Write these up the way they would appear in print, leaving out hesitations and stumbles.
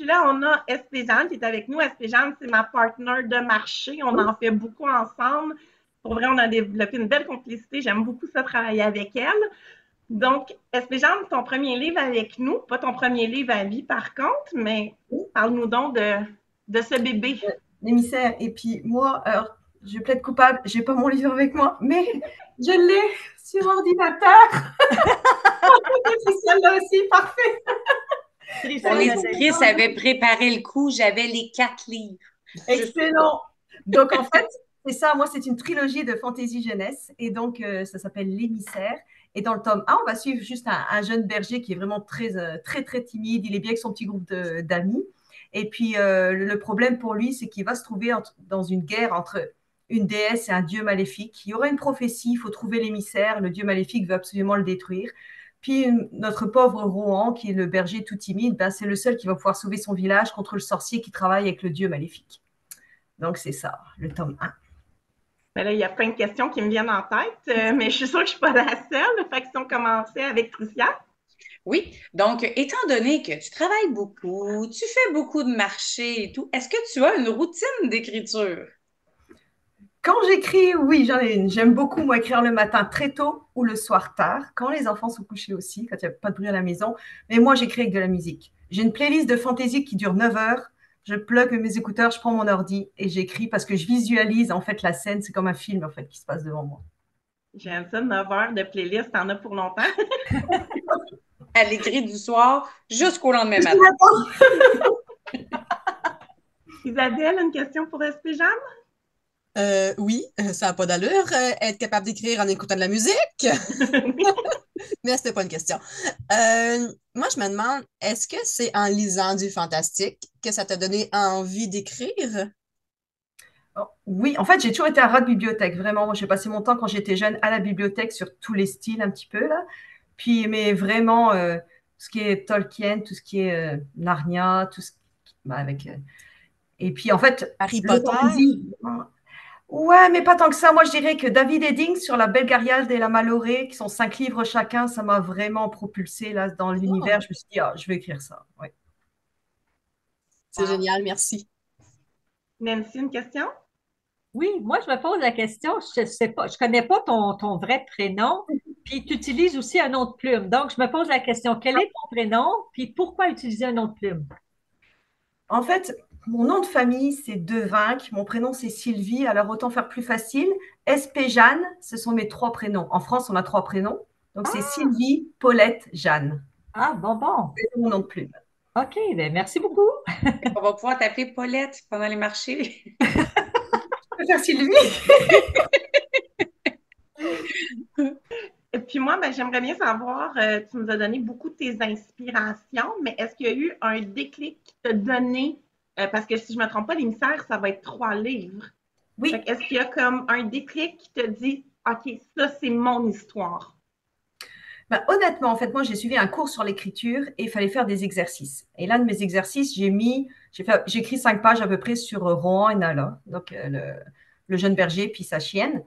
Puis là, on a Espéjane qui est avec nous. Espéjane, c'est ma partenaire de marché. On en fait beaucoup ensemble. Pour vrai, on a développé une belle complicité. J'aime beaucoup ça travailler avec elle. Donc, Espéjane, ton premier livre avec nous, pas ton premier livre à vie par contre, mais parle-nous donc de ce bébé. L'émissaire. Et puis moi, alors, je plaide coupable, j'ai pas mon livre avec moi, mais je l'ai sur ordinateur. C'est celle-là aussi, parfait. Pour Christine, les auditrices avaient préparé le coup, j'avais les 4 livres. Juste Excellent. Donc en fait, c'est ça, moi c'est une trilogie de fantasy jeunesse et donc ça s'appelle L'émissaire. Et dans le tome 1, on va suivre juste un jeune berger qui est vraiment très timide. Il est bien avec son petit groupe d'amis. Et puis le problème pour lui, c'est qu'il va se trouver dans une guerre entre une déesse et un dieu maléfique. Il y aura une prophétie, il faut trouver l'émissaire. Le dieu maléfique veut absolument le détruire. Puis notre pauvre Rohan, qui est le berger tout timide, ben, c'est le seul qui va pouvoir sauver son village contre le sorcier qui travaille avec le dieu maléfique. Donc c'est ça, le tome 1. ben là, il y a plein de questions qui me viennent en tête, mais je suis sûre que je ne suis pas la seule. Fait que si on commençait avec Tricia. Oui, donc étant donné que tu travailles beaucoup, tu fais beaucoup de marchés et tout, est-ce que tu as une routine d'écriture? Quand j'écris, oui, j'en ai une. J'aime beaucoup, moi, écrire le matin très tôt ou le soir tard, quand les enfants sont couchés aussi, quand il n'y a pas de bruit à la maison. Mais moi, j'écris avec de la musique. J'ai une playlist de fantaisie qui dure 9 heures. Je plug mes écouteurs, je prends mon ordi et j'écris parce que je visualise en fait la scène. C'est comme un film en fait qui se passe devant moi. J'aime ça, 9 heures de playlist, t'en as pour longtemps. À l'écrit du soir jusqu'au lendemain matin. Isabelle, une question pour Espéjane? Oui, ça n'a pas d'allure. Être capable d'écrire en écoutant de la musique. Mais c'était pas une question. Moi, je me demande, est-ce que c'est en lisant du fantastique que ça t'a donné envie d'écrire? Oui, en fait, j'ai toujours été un rat de bibliothèque, vraiment. Moi, j'ai passé mon temps quand j'étais jeune à la bibliothèque sur tous les styles un petit peu là. Puis, mais vraiment, tout ce qui est Tolkien, tout ce qui est Narnia, tout ce qui, bah, avec. Et puis, en fait, Harry le Potter? fantasy. Ouais, mais pas tant que ça. Moi, je dirais que David Eddings sur La Belgariade et la Malorée, qui sont 5 livres chacun, ça m'a vraiment propulsé là dans l'univers. Oh, Je me suis dit, ah, je vais écrire ça. Ouais. c'est génial, merci. Nancy, une question? Oui, moi, je me pose la question, je sais pas, je connais pas ton vrai prénom, puis tu utilises aussi un nom de plume. Donc, je me pose la question, quel est ton prénom, puis pourquoi utiliser un nom de plume? En fait, mon nom de famille, c'est Devinck. Mon prénom, c'est Sylvie. Alors, autant faire plus facile. SP Jeanne, ce sont mes 3 prénoms. En France, on a 3 prénoms. Donc, c'est Sylvie, Paulette, Jeanne. Ah, bon, bon. C'est mon nom de plume. OK, ben merci beaucoup. On va pouvoir t'appeler Paulette pendant les marchés. Je peux faire Sylvie. Et puis moi, ben, j'aimerais bien savoir, tu nous as donné beaucoup de tes inspirations, mais est-ce qu'il y a eu un déclic qui t'a donné, parce que si je ne me trompe pas, l'émissaire, ça va être 3 livres. Oui. Est-ce qu'il y a comme un déclic qui te dit, OK, ça, c'est mon histoire? Ben, honnêtement, en fait, moi, j'ai suivi un cours sur l'écriture et il fallait faire des exercices. Et l'un de mes exercices, j'ai écrit 5 pages à peu près sur Rohan et Nala, donc le jeune berger puis sa chienne.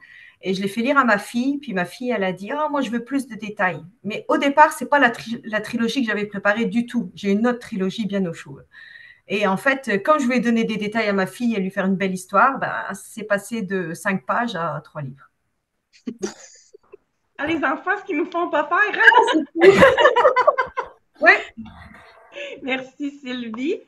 Et je l'ai fait lire à ma fille, puis ma fille, elle a dit, ah, moi, je veux plus de détails. Mais au départ, c'est pas la trilogie que j'avais préparée du tout. J'ai une autre trilogie bien au chaud. Et en fait, quand je lui ai donné des détails à ma fille et lui faire une belle histoire, ben, c'est passé de 5 pages à 3 livres. Ah, les enfants, ce qu'ils nous font pas faire, Ouais. hein? Merci Sylvie.